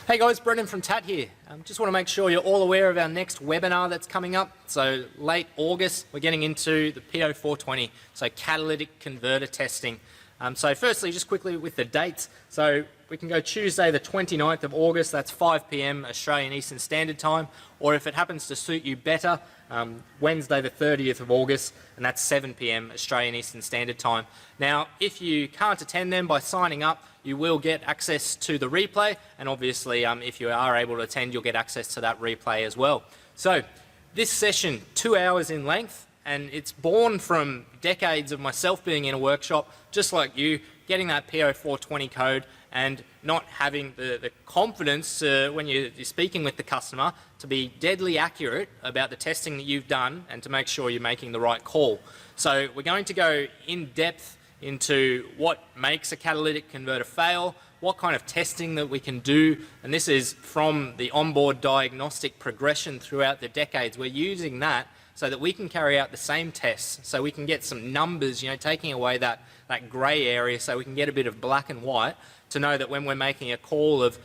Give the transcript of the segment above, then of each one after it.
Hey guys, Brendan from TAT here. Just want to make sure you're all aware of our next webinar that's coming up. So late August, we're getting into the P0420, so catalytic converter testing. So firstly, just quickly with the dates. So we can go Tuesday the 29th of August, that's 5 p.m. Australian Eastern Standard Time, or if it happens to suit you better, Wednesday the 30th of August, and that's 7 p.m. Australian Eastern Standard Time. Now, if you can't attend them by signing up, you will get access to the replay, and obviously if you are able to attend, you'll get access to that replay as well. So this session, 2 hours in length, and it's born from decades of myself being in a workshop, just like you, getting that P0420 code and not having the confidence when you're speaking with the customer to be deadly accurate about the testing that you've done and to make sure you're making the right call. So we're going to go in depth into what makes a catalytic converter fail, what kind of testing that we can do, and this is from the onboard diagnostic progression throughout the decades. We're using that so that we can carry out the same tests, so we can get some numbers, taking away that grey area so we can get a bit of black and white to know that when we're making a call of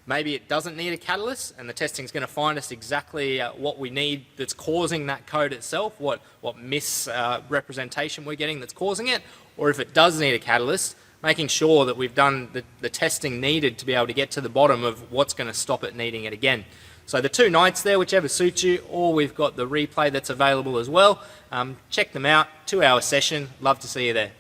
maybe it doesn't need a catalyst and the testing is going to find us exactly what we need that's causing that code itself, what misrepresentation we're getting that's causing it, or if it does need a catalyst, making sure that we've done the testing needed to be able to get to the bottom of what's going to stop it needing it again. So the 2 nights there, whichever suits you, or we've got the replay that's available as well. Check them out, 2 hour session, love to see you there.